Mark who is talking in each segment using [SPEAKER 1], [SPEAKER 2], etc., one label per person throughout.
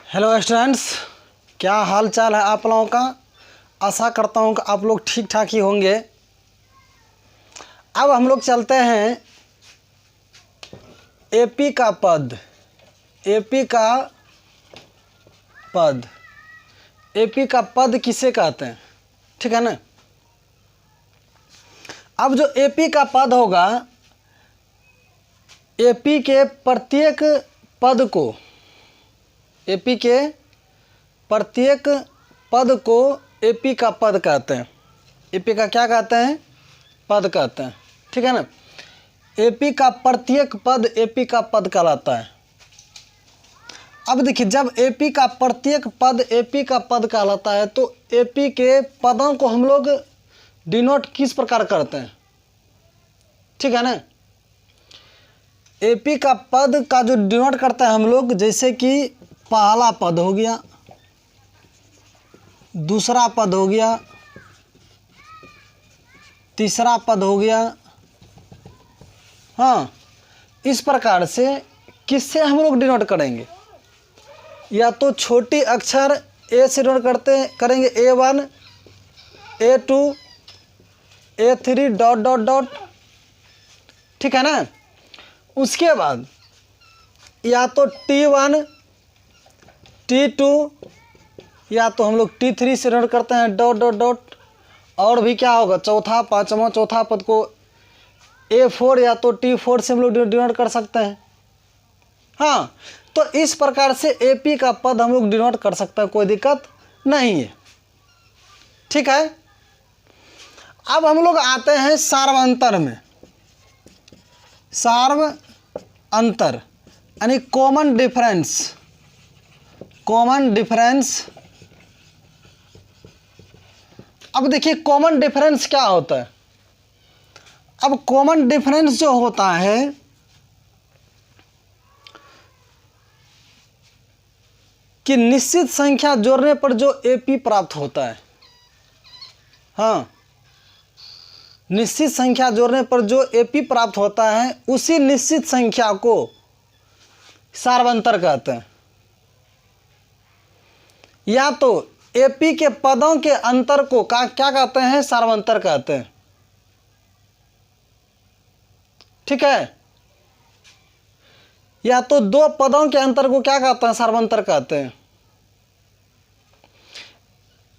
[SPEAKER 1] Hello students, क्या हाल चाल है आप लोगों का। आशा करता हूँ कि आप लोग ठीक ठाक ही होंगे। अब हम लोग चलते हैं एपी का पद। एपी का पद, एपी का पद किसे कहते हैं, ठीक है ना। अब जो एपी का पद होगा, एपी के प्रत्येक पद को, एपी के प्रत्येक पद को एपी का पद कहते हैं। एपी का क्या कहते हैं? पद कहते हैं, ठीक है ना। एपी का प्रत्येक पद एपी का पद कहलाता है। अब देखिए, जब एपी का प्रत्येक पद एपी का पद कहलाता है तो एपी के पदों को हम लोग डिनोट किस प्रकार करते हैं, ठीक है ना। एपी का पद का जो डिनोट करते हैं हम लोग, जैसे कि पहला पद हो गया, दूसरा पद हो गया, तीसरा पद हो गया। हाँ, इस प्रकार से किससे हम लोग डिनोट करेंगे? या तो छोटी अक्षर ए से डिनोट करेंगे, A1, A2, A3 dot dot dot, ठीक है ना। उसके बाद या तो T1, T2 या तो हम लोग T3 से डिनोट करते हैं डॉट डॉट डॉट। और भी क्या होगा, चौथा पद को A4 या तो T4 से हम लोग डिनोट कर सकते हैं। हाँ, तो इस प्रकार से एपी का पद हम लोग डिनोट कर सकते हैं, कोई दिक्कत नहीं है, ठीक है। अब हम लोग आते हैं सार्वअंतर में। सार्वअंतर यानी कॉमन डिफरेंस। Common difference. अब देखिए, कॉमन डिफरेंस क्या होता है। अब कॉमन डिफरेंस जो होता है, कि निश्चित संख्या जोड़ने पर जो एपी प्राप्त होता है। हाँ, निश्चित संख्या जोड़ने पर जो एपी प्राप्त होता है उसी निश्चित संख्या को सार्वअंतर कहते हैं। या तो एपी के पदों के अंतर को क्या कहते हैं? सार्वअंतर कहते हैं, ठीक है। या तो दो पदों के अंतर को क्या कहते हैं? सार्वअंतर कहते हैं।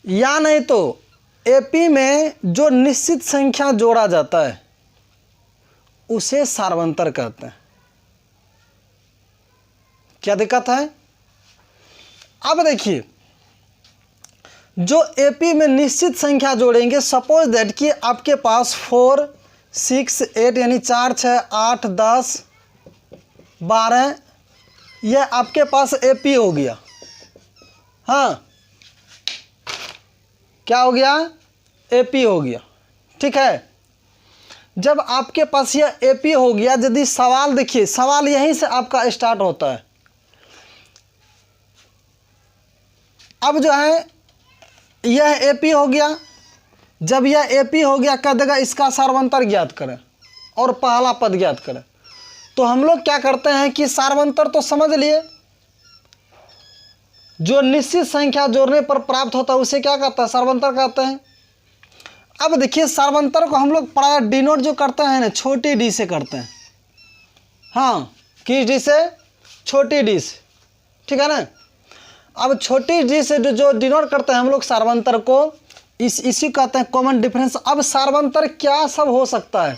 [SPEAKER 1] या नहीं तो एपी में जो निश्चित संख्या जोड़ा जाता है उसे सार्वअंतर कहते हैं। क्या दिक्कत है? अब देखिए, जो एपी में निश्चित संख्या जोड़ेंगे, सपोज दैट कि आपके पास 4, 6, 8 यानी 4, 6, 8, 10, 12, यह आपके पास एपी हो गया। हाँ, क्या हो गया? एपी हो गया, ठीक है। जब आपके पास यह एपी हो गया, यदि सवाल देखिए, सवाल यहीं से आपका स्टार्ट होता है। अब जो है यह एपी हो गया। जब यह एपी हो गया, कह देगा इसका सार्वअंतर ज्ञात करें और पहला पद ज्ञात करें। तो हम लोग क्या करते हैं कि सार्वअंतर तो समझ लिए, जो निश्चित संख्या जोड़ने पर प्राप्त होता है उसे क्या कहता है? सार्वअंतर कहते हैं। अब देखिए, सार्वअंतर को हम लोग प्राय डिनोट जो करते हैं ना, छोटी डी से करते हैं। हाँ, किस डी से? छोटी डी से, ठीक है ना। अब छोटी डी से जो डिनोट करते हैं हम लोग सार्वअंतर को, इसी कहते हैं कॉमन डिफरेंस। अब सार्वअंतर क्या सब हो सकता है?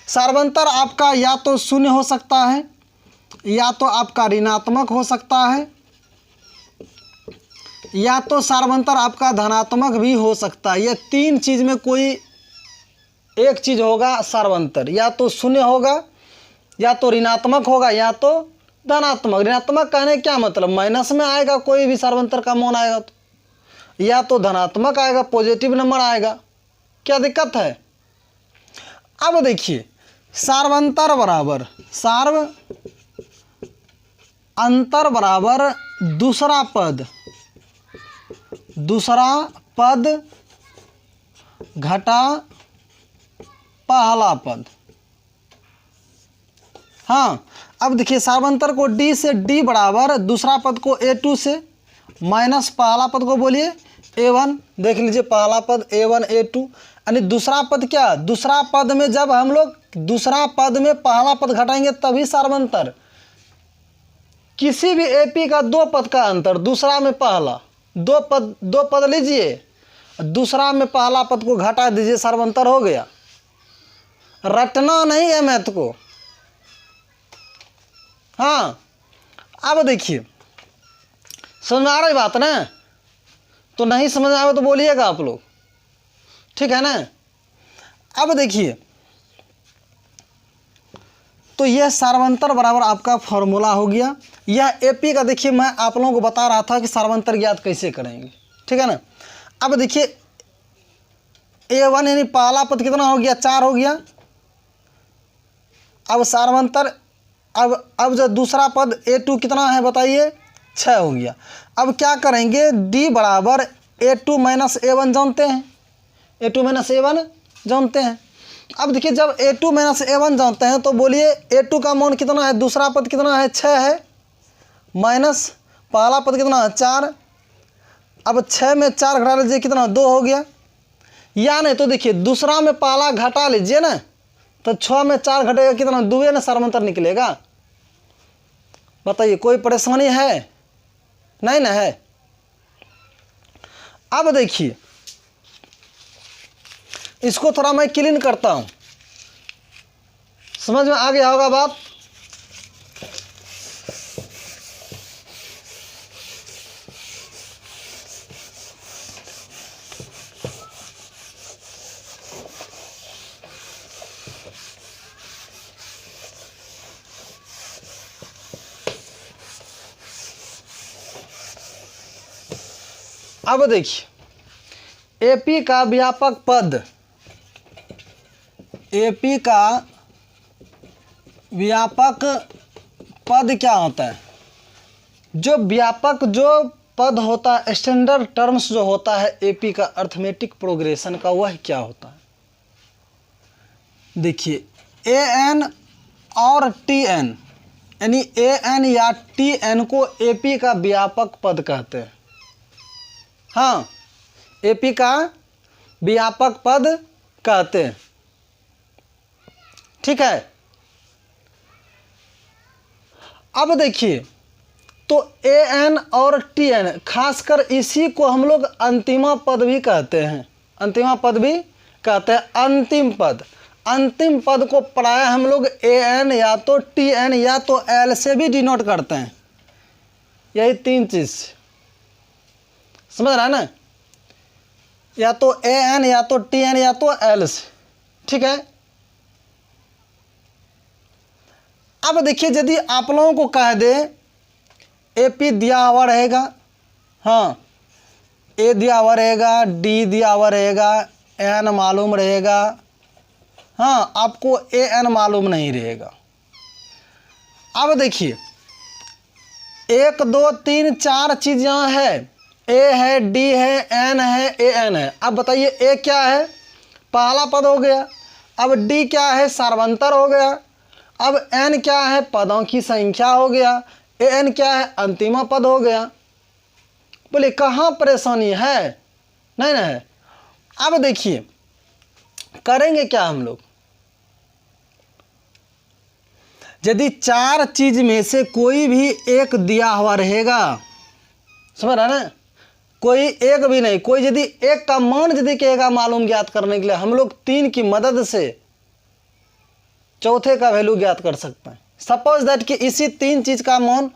[SPEAKER 1] सार्वअंतर आपका या तो शून्य हो सकता है, या तो आपका ऋणात्मक हो सकता है, या तो सार्वअंतर आपका धनात्मक भी हो सकता है। ये तीन चीज में कोई एक चीज होगा सार्वअंतर। या तो शून्य होगा, या तो ऋणात्मक होगा, या तो धनात्मक। ऋणात्मक कहने क्या मतलब? माइनस में आएगा, कोई भी सार्वअंतर का मान आएगा तो। या तो धनात्मक आएगा, पॉजिटिव नंबर आएगा। क्या दिक्कत है? अब देखिए, सार्वअंतर बराबर दूसरा पद घटा पहला पद। हाँ, अब देखिए सार्वंतर को डी से डी बराबर दूसरा पद को A2 से माइनस पहला पद को बोलिए A1। देख लीजिए पहला पद A1 A2 यानी दूसरा पद क्या, दूसरा पद में जब हम लोग दूसरा पद में पहला पद घटाएंगे तभी सार्वंतर। किसी भी एपी का दो पद का अंतर, दूसरा में पहला, दो पद लीजिए, दूसरा में पहला पद को घटा दीजिए, सार्वंतर हो गया। रटना नहीं है मैथ को। हाँ अब देखिए समझ में आ रही बात ना, तो नहीं समझ आए तो बोलिएगा आप लोग, ठीक है ना। अब देखिए तो यह सार्वंतर बराबर आपका फॉर्मूला हो गया। यह एपी का देखिए मैं आप लोगों को बता रहा था कि सार्वंतर ज्ञात कैसे करेंगे, ठीक है ना। अब देखिए A1 यानी पहला पद कितना हो गया, 4 हो गया। अब सार्वंतर अब जो दूसरा पद A2 कितना है बताइए, 6 हो गया। अब क्या करेंगे, D बराबर A2 माइनस A1 जानते हैं, A2 माइनस A1 जानते हैं। अब देखिए जब A2 माइनस A1 जानते हैं तो बोलिए A2 का मान कितना है, दूसरा पद कितना है, 6 है, माइनस पहला पद कितना है, 4। अब 6 में 4 घटा लीजिए कितना, 2 हो गया। या नहीं तो देखिए दूसरा में पहला घटा लीजिए ना, तो 6 में 4 घटेगा कितना, 2 है ना, सार्वंतर निकलेगा। बताइए कोई परेशानी है, नहीं ना है। अब देखिए इसको थोड़ा मैं क्लीन करता हूं, समझ में आ गया होगा बात। अब देखिए एपी का व्यापक पद, एपी का व्यापक पद क्या होता है, जो व्यापक जो पद होता है, स्टैंडर्ड टर्म्स जो होता है एपी का अर्थमेटिक प्रोग्रेशन का, वह क्या होता है। देखिए an और tn यानी an या tn को एपी का व्यापक पद कहते हैं। हाँ एपी का व्यापक पद कहते हैं, ठीक है। अब देखिए तो an और tn खासकर इसी को हम लोग अंतिमा पद भी कहते हैं, अंतिमा पद भी कहते हैं। अंतिम पद, अंतिम पद को प्राय हम लोग an या तो tn या तो l से भी डिनोट करते हैं। यही तीन चीज समझ रहा है ना, या तो an या तो tn या तो l से, ठीक है। अब देखिए यदि आप लोगों को कह दे एपी दिया हुआ रहेगा, हाँ ए दिया हुआ रहेगा, डी दिया हुआ रहेगा, एन मालूम रहेगा, हाँ आपको ए एन मालूम नहीं रहेगा। अब देखिए 1 2 3 4 चीज यहाँ है, ए है, डी है, एन है, ए एन है। अब बताइए ए क्या है, पहला पद हो गया। अब डी क्या है, सार्वंतर हो गया। अब एन क्या है, पदों की संख्या हो गया। ए एन क्या है, अंतिमा पद हो गया। बोले कहाँ परेशानी है, नहीं ना है। अब देखिए करेंगे क्या हम लोग, यदि 4 चीज में से कोई भी एक दिया हुआ रहेगा, समझ रहा ना, कोई एक भी नहीं, कोई यदि एक का मान यदि कहेगा मालूम ज्ञात करने के लिए, हम लोग 3 की मदद से चौथे का वैल्यू ज्ञात कर सकते हैं। सपोज दैट कि इसी 3 चीज का मान,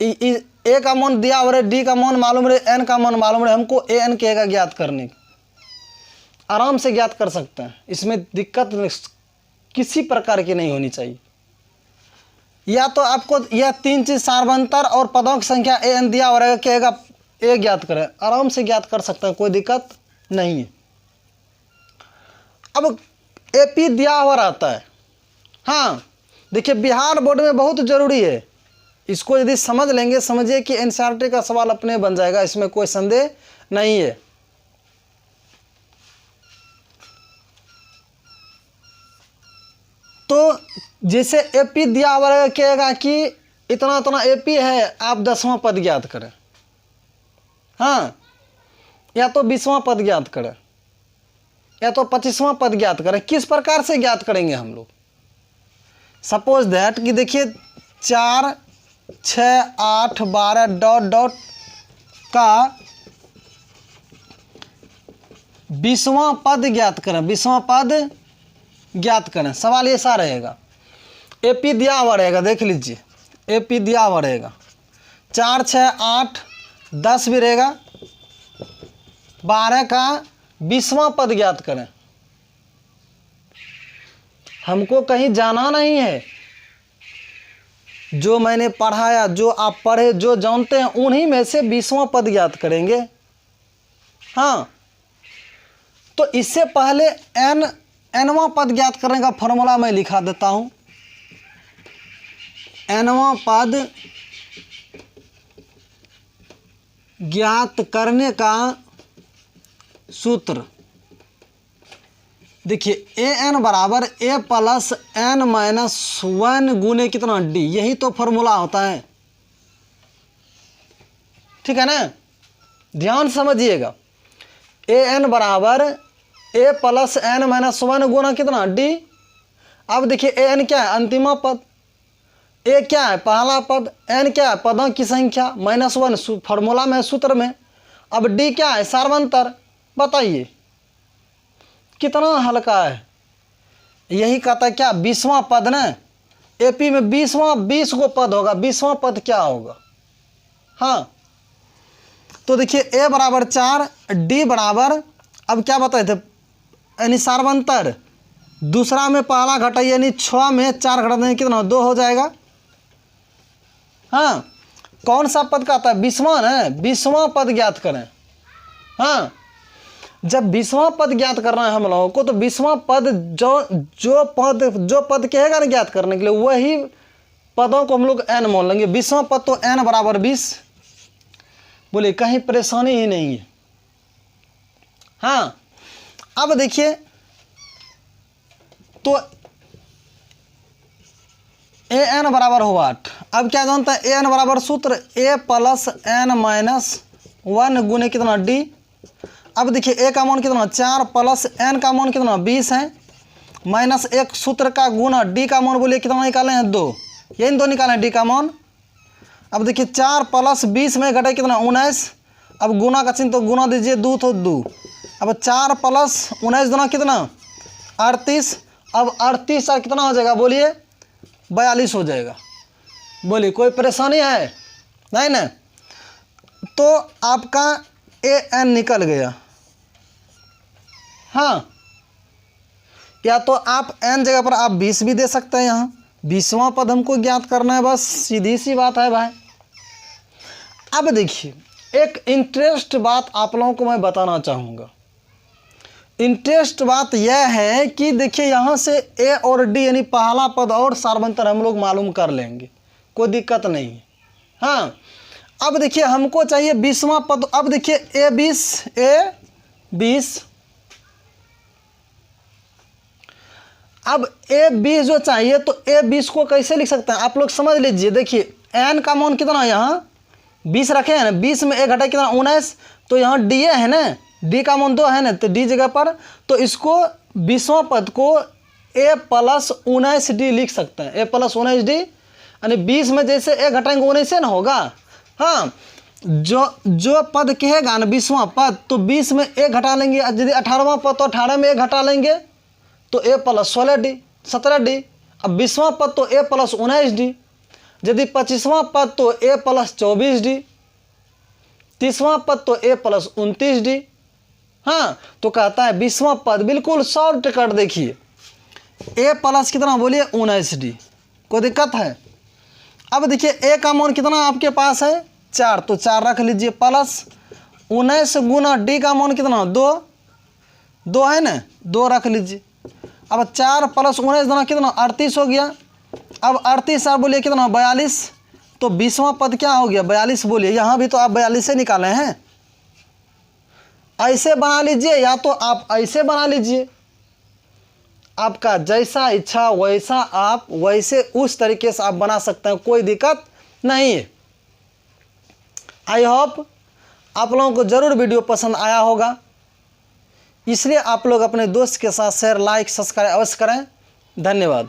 [SPEAKER 1] ए का मान दिया हो रहा है, डी का मान मालूम रहे, एन का मान मालूम रहे, हमको ए एन कहेगा ज्ञात करने की, आराम से ज्ञात कर सकते हैं। इसमें दिक्कत किसी प्रकार की नहीं होनी चाहिए। या तो आपको यह 3 चीज सार्वंतर और पदों की संख्या ए एन दिया हो रहा है, कहेगा ए ज्ञात करें, आराम से ज्ञात कर सकते हैं, कोई दिक्कत नहीं है। अब एपी दिया हुआ रहता है, हाँ देखिए बिहार बोर्ड में बहुत जरूरी है, इसको यदि समझ लेंगे, समझिए कि एनसीईआरटी का सवाल अपने बन जाएगा, इसमें कोई संदेह नहीं है। तो जैसे AP दिया हुआ रहेगा, कहेगा कि इतना इतना AP है, आप 10वां पद ज्ञात करें, हाँ, या तो 20वां पद ज्ञात करें, या तो 25वां पद ज्ञात करें। किस प्रकार से ज्ञात करेंगे हम लोग? सपोज दैट कि देखिए 4, 6, 8, 12 डॉट डॉट का 20वां पद ज्ञात करें, 20वां पद ज्ञात करें। सवाल ऐसा रहेगा, AP दिया हुआ रहेगा, देख लीजिए AP दिया हुआ रहेगा, 4, 6, 8, 10 भी रहेगा, 12 का 20वां पद ज्ञात करें। हमको कहीं जाना नहीं है, जो मैंने पढ़ाया, जो आप पढ़े, जो जानते हैं, उन्हीं में से 20वां पद ज्ञात करेंगे। हाँ, तो इससे पहले nवां पद ज्ञात करने का फॉर्मूला मैं लिखा देता हूं। nवां पद ज्ञात करने का सूत्र देखिए an बराबर a प्लस n माइनस 1 गुने कितना d, यही तो फॉर्मूला होता है। ठीक है ना, ध्यान समझिएगा। an बराबर a प्लस n माइनस 1 गुना कितना d। अब देखिए an क्या है? अंतिमा पद। a क्या है? पहला पद। n क्या है? पदों की संख्या माइनस 1 फॉर्मूला में, सूत्र में। अब d क्या है? सार्वंतर। बताइए कितना हल्का है। यही कहता है क्या? 20वां पद ना, AP में 20 को पद होगा। 20वां पद क्या होगा? हाँ, तो देखिए a बराबर 4, d बराबर, अब क्या बताए थे, यानी सार्वंतर। दूसरा में पहला घटा, यानी 6 में 4 घटा देंगे कितना? 2 हो जाएगा। हाँ, कौन सा पद का आता है? 20वां है। 20वां पद ज्ञात करें। हाँ, जब 20वां पद ज्ञात करना है हम लोगों को, तो 20वां पद जो पद कहेगा ना ज्ञात करने के लिए, वही पदों को हम लोग n मान लेंगे। 20वां पद तो n बराबर 20। बोले कहीं परेशानी ही नहीं है। हाँ, अब देखिए तो an बराबर हुआ 8। अब क्या जानता है? an बराबर सूत्र a प्लस n माइनस 1 गुने कितना d। अब देखिए a का मान कितना? 4 प्लस n का मान कितना? 20 है, माइनस 1 सूत्र का गुना d का मान बोलिए कितना निकाले हैं? 2। यही 2 निकाले हैं d का मान। अब देखिए 4 प्लस 20 में घटे कितना? 19। अब गुना का चिन्ह तो गुना दीजिए, 2 तो 2। अब 4 प्लस 19 गुना कितना? 38। अब 38 और कितना हो जाएगा? बोलिए 42 हो जाएगा। बोलिए कोई परेशानी है? नहीं ना। तो आपका an निकल गया। हाँ, या तो आप n जगह पर आप 20 भी दे सकते हैं। यहाँ 20वां पद हमको ज्ञात करना है, बस सीधी सी बात है भाई। अब देखिए एक इंटरेस्ट बात आप लोगों को मैं बताना चाहूँगा। इंटरेस्ट बात यह है कि देखिए यहाँ से a और d यानी पहला पद और सार्वंतर हम लोग मालूम कर लेंगे, कोई दिक्कत नहीं है। हाँ, अब देखिए हमको चाहिए 20वां पद। अब देखिए a 20 अब a 20 जो चाहिए, तो a 20 को कैसे लिख सकते हैं आप लोग समझ लीजिए। देखिए n का मान कितना यहाँ 20 रखे हैं ना, 20 में a घटा कितना? 19। तो यहाँ d है ना, d का मान 2 है ना, तो d जगह पर, तो इसको 20वां पद को a प्लस 19d लिख सकते हैं। a प्लस 19d यानी 20 में जैसे a घटाएंगे 19 ना होगा। हाँ, जो पद कहेगा ना 20वां पद, तो 20 में a घटा लेंगे। यदि 18वां पद तो 18 में a घटा लेंगे, तो a प्लस 16d 17d। अब 20वां पद तो a प्लस 19d। यदि 25वां पद तो a प्लस 24d। 30वां पद तो a प्लस 29d। हाँ, तो कहता है 20वां पद बिल्कुल शॉर्टकट। देखिए a प्लस कितना? बोलिए 19d। कोई दिक्कत है? अब देखिए a का मान कितना आपके पास है? 4, तो 4 रख लीजिए, प्लस 19 गुना d का मान कितना? 2 है ना, 2 रख लीजिए। अब 4 प्लस 19 गुना कितना? 38 हो गया। अब 38 आप बोलिए कितना? 42। तो 20वां पद क्या हो गया? 42। बोलिए यहाँ भी तो आप 42 से निकाले हैं। ऐसे बना लीजिए, या तो आप ऐसे बना लीजिए। आपका जैसा इच्छा वैसा आप वैसे उस तरीके से आप बना सकते हैं, कोई दिक्कत नहीं है। आई होप आप लोगों को ज़रूर वीडियो पसंद आया होगा, इसलिए आप लोग अपने दोस्त के साथ शेयर, लाइक, सब्सक्राइब अवश्य करें। धन्यवाद।